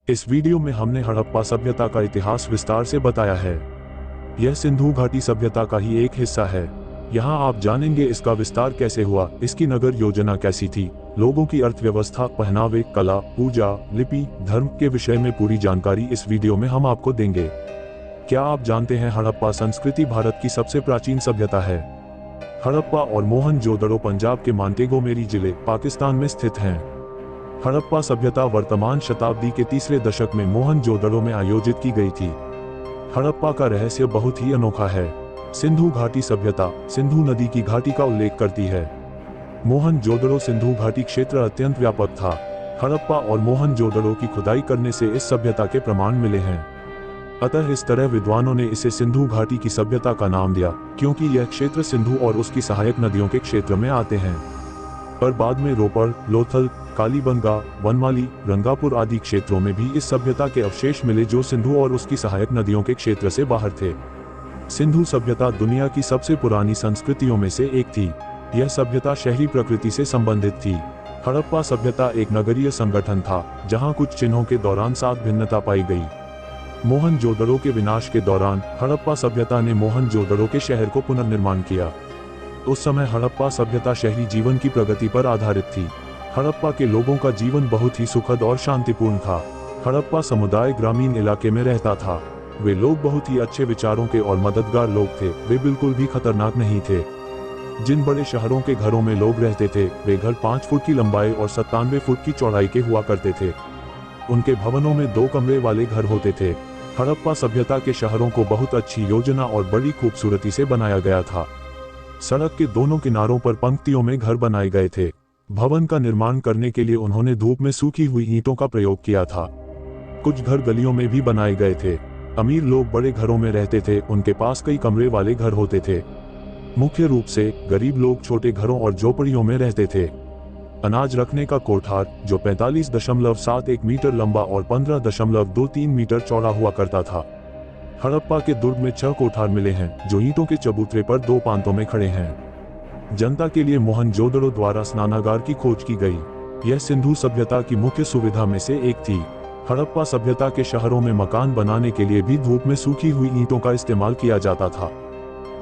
इस वीडियो में हमने हड़प्पा सभ्यता का इतिहास विस्तार से बताया है। यह सिंधु घाटी सभ्यता का ही एक हिस्सा है। यहाँ आप जानेंगे इसका विस्तार कैसे हुआ, इसकी नगर योजना कैसी थी, लोगों की अर्थव्यवस्था, पहनावे, कला, पूजा, लिपि, धर्म के विषय में पूरी जानकारी इस वीडियो में हम आपको देंगे। क्या आप जानते हैं हड़प्पा संस्कृति भारत की सबसे प्राचीन सभ्यता है। हड़प्पा और मोहनजोदड़ो पंजाब के मोंटेगोमेरी जिले, पाकिस्तान में स्थित हैं। हड़प्पा सभ्यता वर्तमान शताब्दी के तीसरे दशक में मोहनजोदड़ो में आयोजित की गई थी। हड़प्पा का रहस्य बहुत ही अनोखा है। सिंधु घाटी सभ्यता सिंधु नदी की घाटी का उल्लेख करती है। मोहनजोदड़ो सिंधु घाटी क्षेत्र अत्यंत व्यापक था। हड़प्पा और मोहनजोदड़ो की खुदाई करने से इस सभ्यता के प्रमाण मिले हैं। अतः इस तरह विद्वानों ने इसे सिंधु घाटी की सभ्यता का नाम दिया, क्योंकि यह क्षेत्र सिंधु और उसकी सहायक नदियों के क्षेत्र में आते हैं। पर बाद में रोपड़, लोथल, कालीबंगा, वनमाली, रंगापुर आदि क्षेत्रों में भी इस सभ्यता के अवशेष मिले, जो सिंधु और उसकी सहायक नदियों के क्षेत्र से बाहर थे। सिंधु सभ्यता दुनिया की सबसे पुरानी संस्कृतियों में से एक थी। यह सभ्यता शहरी प्रकृति से संबंधित थी। हड़प्पा सभ्यता एक नगरीय संगठन था, जहां कुछ चिन्हों के दौरान 7 भिन्नता पाई गई। मोहनजोदड़ो के विनाश के दौरान हड़प्पा सभ्यता ने मोहनजोदड़ो के शहर को पुनर्निर्माण किया। उस समय हड़प्पा सभ्यता शहरी जीवन की प्रगति पर आधारित थी। हड़प्पा के लोगों का जीवन बहुत ही सुखद और शांतिपूर्ण था। हड़प्पा समुदाय ग्रामीण इलाके में रहता था। वे लोग बहुत ही अच्छे विचारों के और मददगार लोग थे। वे बिल्कुल भी खतरनाक नहीं थे। जिन बड़े शहरों के घरों में लोग रहते थे, वे घर 5 फुट की लंबाई और 97 फुट की चौड़ाई के हुआ करते थे। उनके भवनों में 2 कमरे वाले घर होते थे। हड़प्पा सभ्यता के शहरों को बहुत अच्छी योजना और बड़ी खूबसूरती से बनाया गया था। सड़क के दोनों किनारों पर पंक्तियों में घर बनाए गए थे। भवन का निर्माण करने के लिए उन्होंने धूप में सूखी हुई ईंटों का प्रयोग किया था। कुछ घर गलियों में भी बनाए गए थे। अमीर लोग बड़े घरों में रहते थे, उनके पास कई कमरे वाले घर होते थे। मुख्य रूप से गरीब लोग छोटे घरों और झोपड़ियों में रहते थे। अनाज रखने का कोठार, जो 45.71 मीटर लंबा और 15.23 मीटर चौड़ा हुआ करता था। हड़प्पा के दुर्ग में 6 कोठार मिले हैं, जो ईंटों के चबूतरे पर 2 पांतों में खड़े हैं। जनता के लिए मोहनजोदड़ो द्वारा स्नानागार की खोज की गई। यह सिंधु सभ्यता की मुख्य सुविधा में से एक थी। हड़प्पा सभ्यता के शहरों में मकान बनाने के लिए भी धूप में सूखी हुई ईंटों का इस्तेमाल किया जाता था।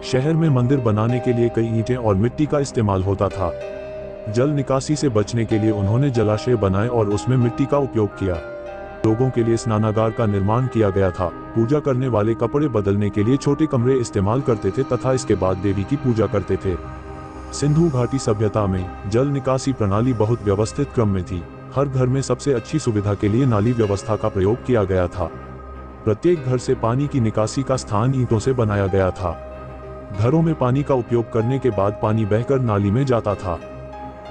शहर में मंदिर बनाने के लिए कई ईंटें और मिट्टी का इस्तेमाल होता था। जल निकासी से बचने के लिए उन्होंने जलाशय बनाए और उसमें मिट्टी का उपयोग किया। लोगों के लिए स्नानागार का निर्माण किया गया था। पूजा करने वाले कपड़े बदलने के लिए छोटे कमरे इस्तेमाल करते थे तथा इसके बाद देवी की पूजा करते थे। सिंधु घाटी सभ्यता में जल निकासी प्रणाली बहुत व्यवस्थित क्रम में थी। हर घर में सबसे अच्छी सुविधा के लिए नाली व्यवस्था का प्रयोग किया गया था। प्रत्येक घर से पानी की निकासी का स्थान ईंटों से बनाया गया था। घरों में पानी का उपयोग करने के बाद पानी बहकर नाली में जाता था।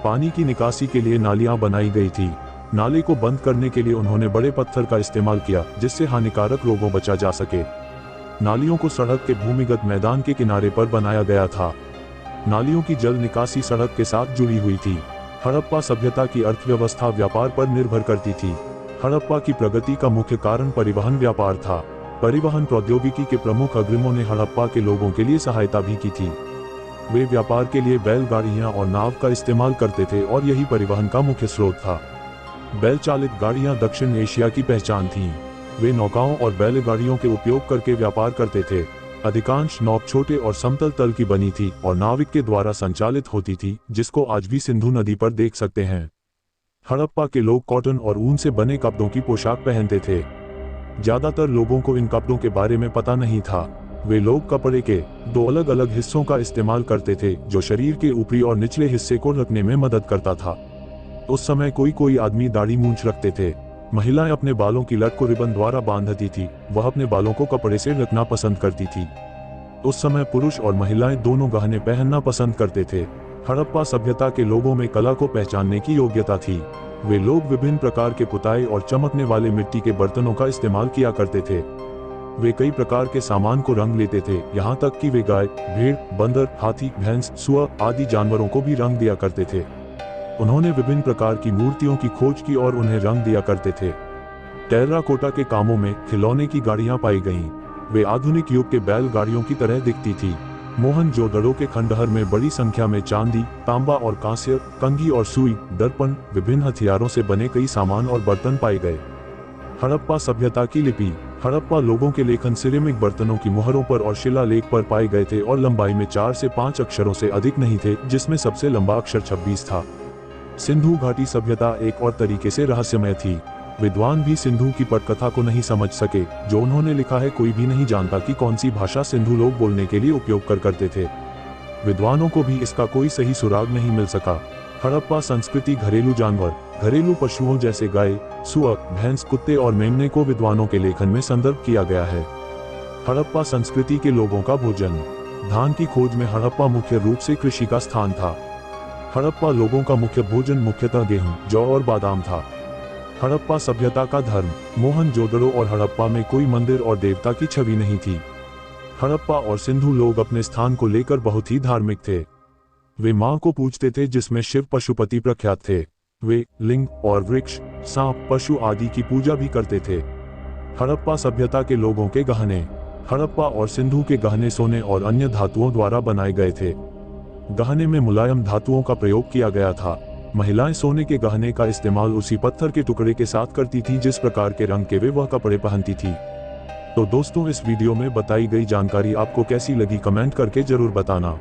पानी की निकासी के लिए नालियां बनाई गई थी। नाले को बंद करने के लिए उन्होंने बड़े पत्थर का इस्तेमाल किया, जिससे हानिकारक रोगों बचा जा सके। नालियों को सड़क के भूमिगत मैदान के किनारे पर बनाया गया था। नालियों की जल निकासी सड़क के साथ जुड़ी हुई थी। हड़प्पा सभ्यता की अर्थव्यवस्था व्यापार पर निर्भर करती थी। हड़प्पा की प्रगति का मुख्य कारण परिवहन व्यापार था। परिवहन प्रौद्योगिकी के प्रमुख अग्रमों ने हड़प्पा के लोगों के लिए सहायता भी की थी। वे व्यापार के बैलगाड़ियां और नाव का इस्तेमाल करते थे और यही परिवहन का मुख्य स्रोत था। बैल चालित गाड़ियां दक्षिण एशिया की पहचान थीं। वे नौकाओं और बैलगाड़ियों के उपयोग करके व्यापार करते थे। अधिकांश नौक छोटे और समतल तल की बनी थी और नाविक के द्वारा संचालित होती थी, जिसको आज भी सिंधु नदी पर देख सकते हैं। हड़प्पा के लोग कॉटन और ऊन से बने कपड़ों की पोशाक पहनते थे। ज्यादातर लोगों को इन कपड़ों के बारे में पता नहीं था। वे लोग कपड़े के 2 अलग अलग हिस्सों का इस्तेमाल करते थे, जो शरीर के ऊपरी और निचले हिस्से को रखने में मदद करता था। उस समय कोई आदमी दाढ़ी मूंछ रखते थे। महिलाएं अपने बालों की लट को रिबन द्वारा बांधती थी। वह अपने बालों को कपड़े से ढकना पसंद करती थी। उस समय पुरुष और महिलाएं दोनों गहने पहनना पसंद करते थे। हड़प्पा सभ्यता के लोगों में कला को पहचानने की योग्यता थी। वे लोग विभिन्न प्रकार के पुताई और चमकने वाले मिट्टी के बर्तनों का इस्तेमाल किया करते थे। वे कई प्रकार के सामान को रंग लेते थे, यहाँ तक कि वे गाय, भेड़, बंदर, हाथी, भैंस, सुअर आदि जानवरों को भी रंग दिया करते थे। उन्होंने विभिन्न प्रकार की मूर्तियों की खोज की और उन्हें रंग दिया करते थे। टेराकोटा के कामों में खिलौने की गाड़ियां पाई गईं। वे आधुनिक युग के बैलगाड़ियों की तरह दिखती थी। मोहनजोदड़ो के खंडहर में बड़ी संख्या में चांदी, तांबा और कांस्य, कंघी और सुई, दर्पण, विभिन्न हथियारों से बने कई सामान और बर्तन पाए गए। हड़प्पा सभ्यता की लिपि। हड़प्पा लोगों के लेखन सिरेमिक बर्तनों की मुहरों पर और शिलालेख पर पाए गए थे और लंबाई में 4 से 5 अक्षरों से अधिक नहीं थे, जिसमें सबसे लंबा अक्षर 26 था। सिंधु घाटी सभ्यता एक और तरीके से रहस्यमय थी। विद्वान भी सिंधु की पटकथा को नहीं समझ सके। जो उन्होंने लिखा है, कोई भी नहीं जानता कि कौन सी भाषा सिंधु लोग बोलने के लिए उपयोग करते थे। विद्वानों को भी इसका कोई सही सुराग नहीं मिल सका। हड़प्पा संस्कृति घरेलू जानवर, घरेलू पशुओं जैसे गाय, सुअर, भैंस, कुत्ते और मेमने को विद्वानों के लेखन में संदर्भ किया गया है। हड़प्पा संस्कृति के लोगों का भोजन। धान की खोज में हड़प्पा मुख्य रूप से कृषि का स्थान था। हड़प्पा लोगों का मुख्य भोजन मुख्यतः गेहूं, जौ और बादाम था। हड़प्पा सभ्यता का धर्म। मोहनजोदड़ो और हड़प्पा में कोई मंदिर और देवता की छवि नहीं थी। हड़प्पा और सिंधु लोग अपने स्थान को लेकर बहुत ही धार्मिक थे। वे मां को पूजते थे, जिसमें शिव पशुपति प्रख्यात थे। वे लिंग और वृक्ष, सांप, पशु आदि की पूजा भी करते थे। हड़प्पा सभ्यता के लोगों के गहने। हड़प्पा और सिंधु के गहने सोने और अन्य धातुओं द्वारा बनाए गए थे। गहने में मुलायम धातुओं का प्रयोग किया गया था। महिलाएं सोने के गहने का इस्तेमाल उसी पत्थर के टुकड़े के साथ करती थी जिस प्रकार के रंग के वे वह कपड़े पहनती थी। तो दोस्तों, इस वीडियो में बताई गई जानकारी आपको कैसी लगी, कमेंट करके जरूर बताना।